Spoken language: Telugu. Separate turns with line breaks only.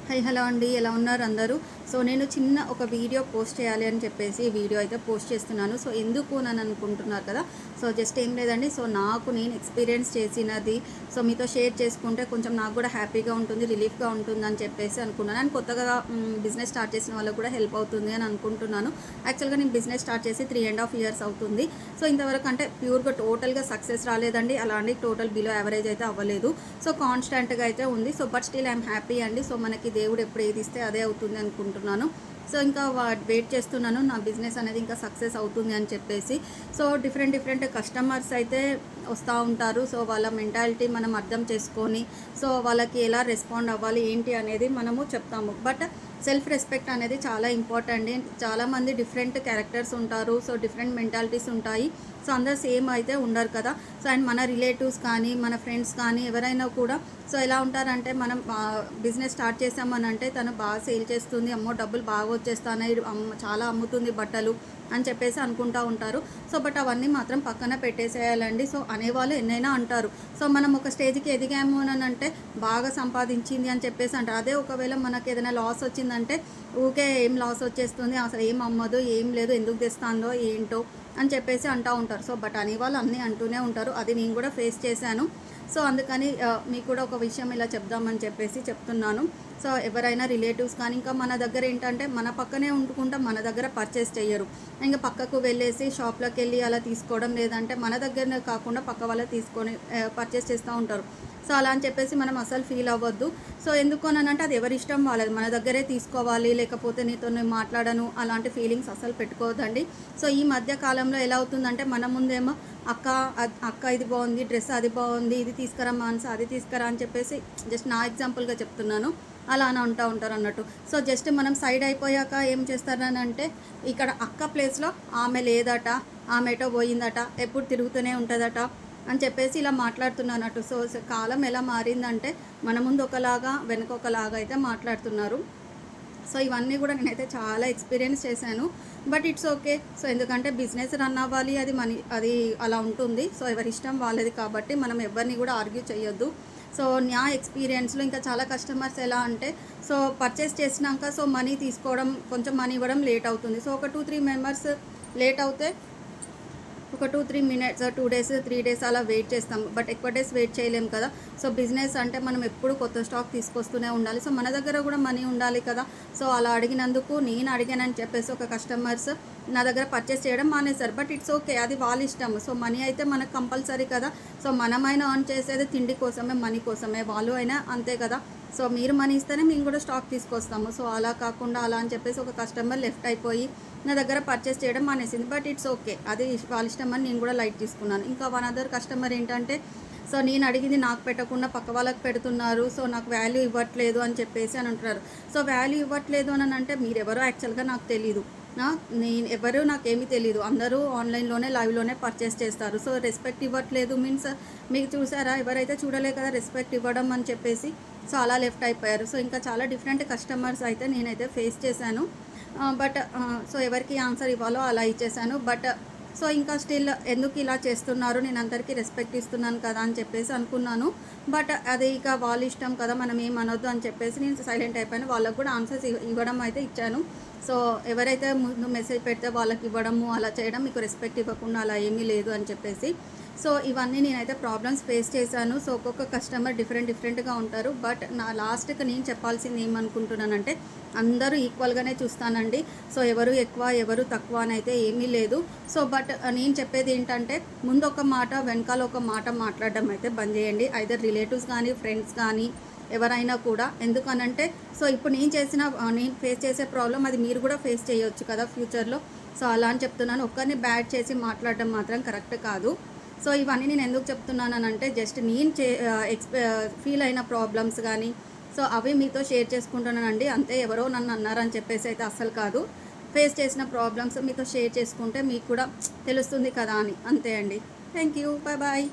హలో అండి, ఎలా ఉన్నారు అందరూ? సో నేను చిన్న ఒక వీడియో పోస్ట్ చేయాలి అని చెప్పేసి ఈ వీడియో అయితే పోస్ట్ చేస్తున్నాను. సో ఎందుకు అని అనుకుంటున్నారు కదా. సో జస్ట్ ఏం లేదండి, సో నాకు నేను ఎక్స్పీరియన్స్ చేసినది సో మీతో షేర్ చేసుకుంటే కొంచెం నాకు కూడా హ్యాపీగా ఉంటుంది, రిలీఫ్గా ఉంటుంది అని చెప్పేసి అనుకున్నాను. అండ్ కొత్తగా బిజినెస్ స్టార్ట్ చేసిన వాళ్ళకు కూడా హెల్ప్ అవుతుంది అని అనుకుంటున్నాను. యాక్చువల్గా నేను బిజినెస్ స్టార్ట్ చేసి 3.5 years అవుతుంది. సో ఇంతవరకు అంటే ప్యూర్గా టోటల్గా సక్సెస్ రాలేదండి, అలాంటి టోటల్ బిలో యావరేజ్ అయితే అవ్వలేదు. సో కాన్స్టెంట్గా అయితే ఉంది. So but still I'm happy అండి. సో మనకి దేవుడు ఎప్పుడు ఏది ఇస్తే అదే అవుతుంది అనుకుంటున్నాను. సో ఇంకా వెయిట్ చేస్తున్నాను నా బిజినెస్ అనేది ఇంకా సక్సెస్ అవుతుంది అని చెప్పేసి. సో డిఫరెంట్ కస్టమర్స్ అయితే వస్తూ ఉంటారు. సో వాళ్ళ మెంటాలిటీ మనం అర్థం చేసుకొని సో వాళ్ళకి ఎలా రెస్పాండ్ అవ్వాలి ఏంటి అనేది మనము చెప్తాము. బట్ సెల్ఫ్ రెస్పెక్ట్ అనేది చాలా ఇంపార్టెంట్. చాలామంది డిఫరెంట్ క్యారెక్టర్స్ ఉంటారు. సో డిఫరెంట్ మెంటాలిటీస్ ఉంటాయి. సో అందరు సేమ్ అయితే ఉండరు కదా. సో అండ్ మన రిలేటివ్స్ కానీ మన ఫ్రెండ్స్ కానీ ఎవరైనా కూడా సో ఎలా ఉంటారంటే మనం బిజినెస్ స్టార్ట్ చేసామని అంటే తను బాగా సేల్ చేస్తుంది, అమ్మో డబ్బులు బాగా వచ్చేస్తున్నాయి, చాలా అమ్ముతుంది బట్టలు అని చెప్పేసి అనుకుంటూ ఉంటారు. సో బట్ అవన్నీ మాత్రం పక్కన పెట్టేసేయాలండి. సో అనేవాళ్ళు ఎన్నైనా అంటారు. సో మనం ఒక స్టేజ్కి ఎదిగాము అని అంటే బాగా సంపాదించింది అని చెప్పేసి అంటారు. అదే ఒకవేళ మనకి ఏదైనా లాస్ వచ్చిందంటే ఊకే ఏం లాస్ వచ్చేస్తుంది, అసలు ఏం అమ్మదు, ఏం లేదు, ఎందుకు తెస్తుందో ఏంటో అని చెప్పేసి అంటూ ఉంటారు. సో బట్ అనేవాళ్ళు అన్నీ అంటూనే ఉంటారు. అది నేను కూడా ఫేస్ చేశాను. సో అందుకని మీకు కూడా ఒక విషయం ఇలా చెప్దామని చెప్పేసి చెప్తున్నాను. సో ఎవరైనా రిలేటివ్స్ కానీ ఇంకా మన దగ్గర ఏంటంటే మన పక్కనే ఉంటుకుంటా మన దగ్గర పర్చేస్ చేయరు, ఇంకా పక్కకు వెళ్ళేసి షాప్లోకి వెళ్ళి అలా తీసుకోవడం, లేదంటే మన దగ్గరనే కాకుండా పక్క వాళ్ళ తీసుకొని పర్చేస్ చేస్తూ ఉంటారు. సో అలా అని చెప్పేసి మనం అసలు ఫీల్ అవ్వద్దు. సో ఎందుకు అని అంటే అది ఎవరి ఇష్టం వాళ్ళది, మన దగ్గరే తీసుకోవాలి, లేకపోతే నీతో నేను మాట్లాడను అలాంటి ఫీలింగ్స్ అసలు పెట్టుకోవద్దండి. సో ఈ మధ్య కాలంలో ఎలా అవుతుందంటే మన ముందేమో అక్క ఇది బాగుంది, డ్రెస్ అది బాగుంది, ఇది తీసుకురా మాన్సా అది తీసుకురా అని చెప్పేసి జస్ట్ నా ఎగ్జాంపుల్గా చెప్తున్నాను, అలా అని అంటూ ఉంటారు అన్నట్టు. సో జస్ట్ మనం సైడ్ అయిపోయాక ఏం చేస్తారని అంటే ఇక్కడ అక్క ప్లేస్లో ఆమె లేదట, ఆమె ఎటో పోయిందట, ఎప్పుడు తిరుగుతూనే ఉంటుందట అని చెప్పేసి ఇలా మాట్లాడుతున్నట్టు. సో కాలం ఎలా మారిందంటే మన ముందు ఒకలాగా వెనక ఒకలాగా అయితే మాట్లాడుతున్నారు. సో ఇవన్నీ కూడా నేనైతే చాలా ఎక్స్పీరియన్స్ చేశాను. But it's okay. సో ఎందుకంటే బిజినెస్ రన్ అవ్వాలి, అది అలా ఉంటుంది. సో ఎవరి ఇష్టం వాళ్ళది కాబట్టి మనం ఎవరిని కూడా ఆర్గ్యూ చేయొద్దు. సో నా ఎక్స్పీరియన్స్లో ఇంకా చాలా కస్టమర్స్ ఎలా అంటే సో పర్చేస్ చేసినాక సో మనీ తీసుకోవడం, కొంచెం మనీ ఇవ్వడం లేట్ అవుతుంది. సో ఒక 2-3 మెంబర్స్ లేట్ అవుతే ఒక 2-3 minutes 2 days 3 days అలా వెయిట్ చేస్తాం. బట్ ఎక్కువ డేస్ వెయిట్ చేయలేము కదా. సో బిజినెస్ అంటే మనం ఎప్పుడు కొత్త స్టాక్ తీసుకొస్తూనే ఉండాలి. సో మన దగ్గర కూడా మనీ ఉండాలి కదా. సో అలా అడిగినందుకు నేను అడిగానని చెప్పేసి ఒక కస్టమర్స్ నా దగ్గర పర్చేస్ చేయడం మానేశారు. బట్ ఇట్స్ ఓకే, అది వాళ్ళ ఇష్టం. సో మనీ అయితే మనకు కంపల్సరీ కదా. సో మనమైనా ఆన్ చేసేది తిండి కోసమే, మనీ కోసమే, వాళ్ళు అయినా అంతే కదా. సో మీరు మనీ ఇస్తేనే మేము కూడా స్టాక్ తీసుకొస్తాము. సో అలా కాకుండా అలా అని చెప్పేసి ఒక కస్టమర్ లెఫ్ట్ అయిపోయి నా దగ్గర పర్చేస్ చేయడం మానేసింది. బట్ ఇట్స్ ఓకే, అది వాళ్ళ ఇష్టం అని నేను కూడా లైట్ తీసుకున్నాను. ఇంకా వన్ అదర్ కస్టమర్ ఏంటంటే సో నేను అడిగింది నాకు పెట్టకుండా పక్క వాళ్ళకి పెడుతున్నారు, సో నాకు వాల్యూ ఇవ్వట్లేదు అని చెప్పేసి అని అంటున్నారు. సో వాల్యూ ఇవ్వట్లేదు అని అంటే మీరెవరో యాక్చువల్గా నాకు తెలీదు, నేను ఎవరు నాకేమీ తెలీదు. అందరూ ఆన్లైన్లోనే లైవ్లోనే పర్చేస్ చేస్తారు. సో రెస్పెక్ట్ ఇవ్వట్లేదు మీన్స్ మీకు చూసారా, ఎవరైతే చూడలే కదా రెస్పెక్ట్ ఇవ్వడం అని చెప్పేసి. సో అలా లెఫ్ట్ అయిపోయారు. సో ఇంకా చాలా డిఫరెంట్ కస్టమర్స్ అయితే నేనైతే ఫేస్ చేశాను. బట్ సో ఎవరికి ఆన్సర్ ఇవ్వాలో అలా ఇచ్చేసాను. బట్ సో ఇంకా స్టిల్ ఎందుకు ఇలా చేస్తున్నారు, నేను అందరికీ రెస్పెక్ట్ ఇస్తున్నాను కదా అని చెప్పేసి అనుకున్నాను. బట్ అది ఇక వాళ్ళ ఇష్టం కదా, మనం ఏం అనొద్దు అని చెప్పేసి నేను సైలెంట్ అయిపోయాను. వాళ్ళకు కూడా ఆన్సర్స్ ఇవ్వడం అయితే ఇచ్చాను. సో ఎవరైతే ముందు మెసేజ్ పెడితే వాళ్ళకి ఇవ్వడము అలా చేయడం, మీకు రెస్పెక్ట్ ఇవ్వకుండా అలా ఏమీ లేదు అని చెప్పేసి. సో ఇవన్నీ నేనైతే ప్రాబ్లమ్స్ ఫేస్ చేశాను. సో ఒక్కొక్క కస్టమర్ డిఫరెంట్గా ఉంటారు. బట్ నా లాస్ట్కి నేను చెప్పాల్సింది ఏమనుకుంటున్నానంటే అందరూ ఈక్వల్గానే చూస్తానండి. సో ఎవరు ఎక్కువ ఎవరు తక్కువ అని అయితే ఏమీ లేదు. సో బట్ నేను చెప్పేది ఏంటంటే ముందు ఒక మాట వెనకాల ఒక మాట మాట్లాడడం అయితే బంద్ చేయండి. ఐదర్ రిలేటివ్స్ కానీ ఫ్రెండ్స్ కానీ ఎవరైనా కూడా. ఎందుకనంటే సో ఇప్పుడు నేను ఫేస్ చేసే ప్రాబ్లం అది మీరు కూడా ఫేస్ చేయొచ్చు కదా ఫ్యూచర్లో. సో అలా అని చెప్తున్నాను. ఒక్కరిని బ్యాడ్ చేసి మాట్లాడడం మాత్రం కరెక్ట్ కాదు. సో ఇవన్నీ నేను ఎందుకు చెప్తున్నానంటే జస్ట్ నేను ఫీల్ అయిన ప్రాబ్లమ్స్ కానీ సో అవి మీతో షేర్ చేసుకుంటున్నానండి. అంతే, ఎవరో నన్ను అన్నారని చెప్పేసి అయితే అస్సలు కాదు. ఫేస్ చేసిన ప్రాబ్లమ్స్ మీతో షేర్ చేసుకుంటే మీకు కూడా తెలుస్తుంది కదా అని, అంతే అండి. Thank you, bye bye.